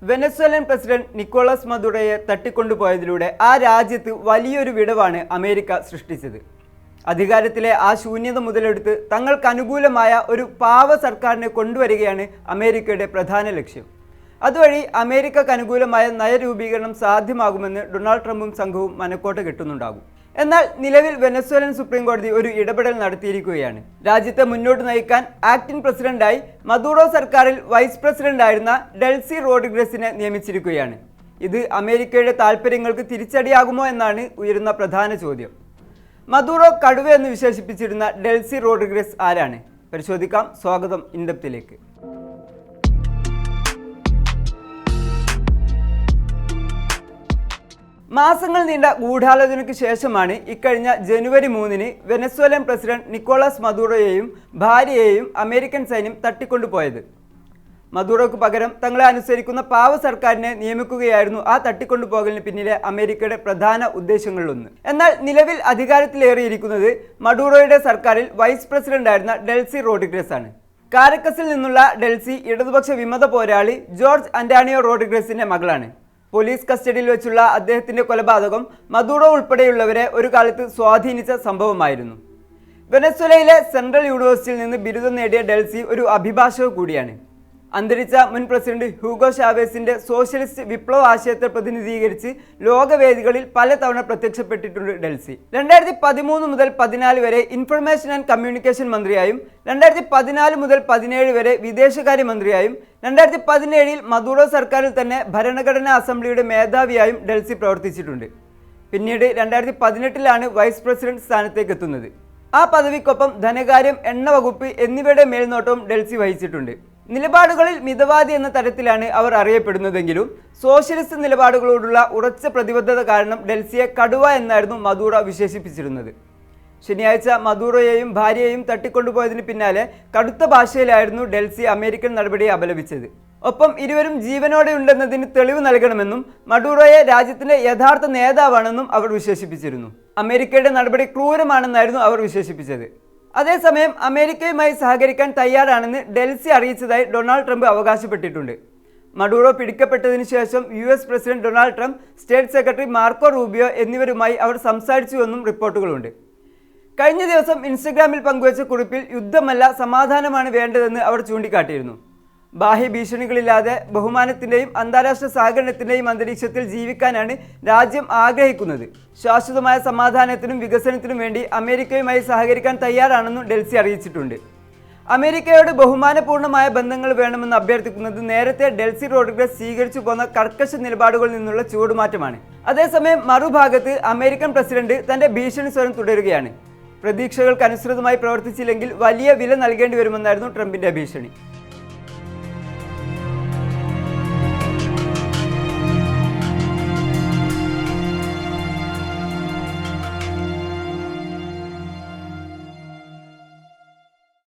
Venezuelan president Nicolas മദുറോയെ തട്ടിക്കൊണ്ടുപോയതിലൂടെ ആ രാജ്യത്ത് വലിയൊരു വിടവാണ് അമേരിക്ക സൃഷ്ടിച്ചത്. അധികാരത്തിലെ ആ ശൂന്യത മുതലെടുത്ത് തങ്ങൾക്ക് അനുകൂലമായ ഒരു പാവ സർക്കാരിനെ കൊണ്ടുവരികയാണ് അമേരിക്കയുടെ പ്രധാന ലക്ഷ്യം. അതുവഴി അമേരിക്കക്ക് അനുകൂലമായ നയരൂപീകരണം സാധ്യമാകുമെന്ന് ഡൊണാൾഡ് ട്രംപും സംഘവും മനക്കോട്ട കെട്ടുന്നുണ്ടാകും. എന്നാൽ നിലവിൽ വെനസ്വേലൻ സുപ്രീം കോടതി ഒരു ഇടപെടൽ നടത്തിയിരിക്കുകയാണ്. രാജ്യത്തെ മുന്നോട്ട് നയിക്കാൻ ആക്ടിംഗ് പ്രസിഡന്റായി മദുറോ സർക്കാരിൽ വൈസ് പ്രസിഡന്റായിരുന്ന ഡെൽസി റോഡ്രിഗസിനെ നിയമിച്ചിരിക്കുകയാണ്. ഇത് അമേരിക്കയുടെ താൽപ്പര്യങ്ങൾക്ക് തിരിച്ചടിയാകുമോ എന്നാണ് ഉയരുന്ന പ്രധാന ചോദ്യം. മദുറോ കടുവ എന്ന് വിശേഷിപ്പിച്ചിരുന്ന ഡെൽസി റോഡ്രിഗസ് ആരാണ്? പരിശോധിക്കാം. സ്വാഗതം ഇൻഡെപ്തിലേക്ക്. മാസങ്ങൾ നീണ്ട ഗൂഢാലോചനയ്ക്ക് ശേഷമാണ് ഇക്കഴിഞ്ഞ ജനുവരി 3-ന് വെനസ്വേലൻ പ്രസിഡന്റ് നിക്കോളാസ് മദുറോയെയും ഭാര്യയെയും അമേരിക്കൻ സൈന്യം തട്ടിക്കൊണ്ടുപോയത്. മദുറോയ്ക്ക് പകരം തങ്ങളെ അനുസരിക്കുന്ന പാവ സർക്കാരിനെ നിയമിക്കുകയായിരുന്നു ആ തട്ടിക്കൊണ്ടുപോകലിന് പിന്നിലെ അമേരിക്കയുടെ പ്രധാന ഉദ്ദേശങ്ങളിലൊന്ന്. എന്നാൽ നിലവിൽ അധികാരത്തിലേറിയിരിക്കുന്നത് മഡുറോയുടെ സർക്കാരിൽ വൈസ് പ്രസിഡന്റായിരുന്ന ഡെൽസി റോഡ്രിഗസ് ആണ്. കാരക്കസിൽ നിന്നുള്ള ഡെൽസി ഇടതുപക്ഷ വിമത പോരാളി ജോർജ് അന്റാണിയോ റോഡ്രിഗസിന്റെ മകളാണ്. പോലീസ് കസ്റ്റഡിയിൽ വെച്ചുള്ള അദ്ദേഹത്തിന്റെ കൊലപാതകം മദുറോ ഉൾപ്പെടെയുള്ളവരെ ഒരു കാലത്ത് സ്വാധീനിച്ച സംഭവമായിരുന്നു. വെനസ്വേലയിലെ സെൻട്രൽ യൂണിവേഴ്സിറ്റിയിൽ നിന്ന് ബിരുദം നേടിയ ഡെൽസി ഒരു അഭിഭാഷക കൂടിയാണ്. അന്തരിച്ച മുൻ പ്രസിഡന്റ് ഹ്യൂഗോ ഷാവേസിന്റെ സോഷ്യലിസ്റ്റ് വിപ്ലവ ആശയത്തെ പ്രതിനിധീകരിച്ച് ലോകവേദികളിൽ പലതവണ പ്രത്യക്ഷപ്പെട്ടിട്ടുണ്ട് ഡെൽസി. 2013 മുതൽ 14 വരെ ഇൻഫർമേഷൻ ആൻഡ് കമ്മ്യൂണിക്കേഷൻ മന്ത്രിയായും 2014 മുതൽ 17 വരെ വിദേശകാര്യ മന്ത്രിയായും 2017 മദുറോ സർക്കാരിൽ തന്നെ ഭരണഘടനാ അസംബ്ലിയുടെ മേധാവിയായും ഡെൽസി പ്രവർത്തിച്ചിട്ടുണ്ട്. പിന്നീട് 2018 വൈസ് പ്രസിഡന്റ് സ്ഥാനത്തേക്ക് എത്തുന്നത്. ആ പദവിക്കൊപ്പം ധനകാര്യം, എണ്ണ വകുപ്പ് എന്നിവയുടെ മേൽനോട്ടവും ഡെൽസി വഹിച്ചിട്ടുണ്ട്. നിലപാടുകളിൽ മിതവാദി എന്ന തരത്തിലാണ് അവർ അറിയപ്പെടുന്നതെങ്കിലും സോഷ്യലിസ്റ്റ് നിലപാടുകളോടുള്ള ഉറച്ച പ്രതിബദ്ധത കാരണം ഡെൽസിയെ കടുവ എന്നായിരുന്നു മദുറോ വിശേഷിപ്പിച്ചിരുന്നത്. ശനിയാഴ്ച മദുറോയെയും ഭാര്യയെയും തട്ടിക്കൊണ്ടുപോയതിന് പിന്നാലെ കടുത്ത ഭാഷയിലായിരുന്നു ഡെൽസി അമേരിക്കൻ നടപടിയെ അപലപിച്ചത്. ഒപ്പം ഇരുവരും ജീവനോടെ ഉണ്ടെന്നതിന് തെളിവ് നൽകണമെന്നും മഡുറോയെ രാജ്യത്തിന്റെ യഥാർത്ഥ നേതാവാണെന്നും അവർ വിശേഷിപ്പിച്ചിരുന്നു. അമേരിക്കയുടെ നടപടി ക്രൂരമാണെന്നായിരുന്നു അവർ വിശേഷിപ്പിച്ചത്. അതേസമയം അമേരിക്കയുമായി സഹകരിക്കാൻ തയ്യാറാണെന്ന് ഡെൽസി അറിയിച്ചതായി ഡൊണാൾഡ് ട്രംപ് അവകാശപ്പെട്ടിട്ടുണ്ട്. മഡുറോ പിടിക്കപ്പെട്ടതിനു ശേഷം US president Donald Trump, state secretary Marco Rubio എന്നിവരുമായി അവർ സംസാരിച്ചുവെന്നും റിപ്പോർട്ടുകളുണ്ട്. കഴിഞ്ഞ ദിവസം ഇൻസ്റ്റഗ്രാമിൽ പങ്കുവച്ച കുറിപ്പിൽ യുദ്ധമല്ല സമാധാനമാണ് വേണ്ടതെന്ന് അവർ ചൂണ്ടിക്കാട്ടിയിരുന്നു. ബാഹ്യ ഭീഷണികളില്ലാതെ ബഹുമാനത്തിൻ്റെയും അന്താരാഷ്ട്ര സഹകരണത്തിൻ്റെയും അന്തരീക്ഷത്തിൽ ജീവിക്കാനാണ് രാജ്യം ആഗ്രഹിക്കുന്നത്. ശാശ്വതമായ സമാധാനത്തിനും വികസനത്തിനും വേണ്ടി അമേരിക്കയുമായി സഹകരിക്കാൻ തയ്യാറാണെന്നും ഡെൽസി അറിയിച്ചിട്ടുണ്ട്. അമേരിക്കയോട് ബഹുമാനപൂർണ്ണമായ ബന്ധങ്ങൾ വേണമെന്ന് അഭ്യർത്ഥിക്കുന്നത് നേരത്തെ ഡെൽസി റോഡ്രിഗസ് സ്വീകരിച്ചു പോന്ന കർക്കശ നിലപാടുകളിൽ നിന്നുള്ള ചൂടുമാറ്റമാണ്. അതേസമയം മറുഭാഗത്ത് അമേരിക്കൻ പ്രസിഡന്റ് തന്റെ ഭീഷണി സ്വരം തുടരുകയാണ്. പ്രതീക്ഷകൾക്ക് അനുസൃതമായി പ്രവർത്തിച്ചില്ലെങ്കിൽ വലിയ വില നൽകേണ്ടി വരുമെന്നായിരുന്നു ട്രംപിന്റെ ഭീഷണി.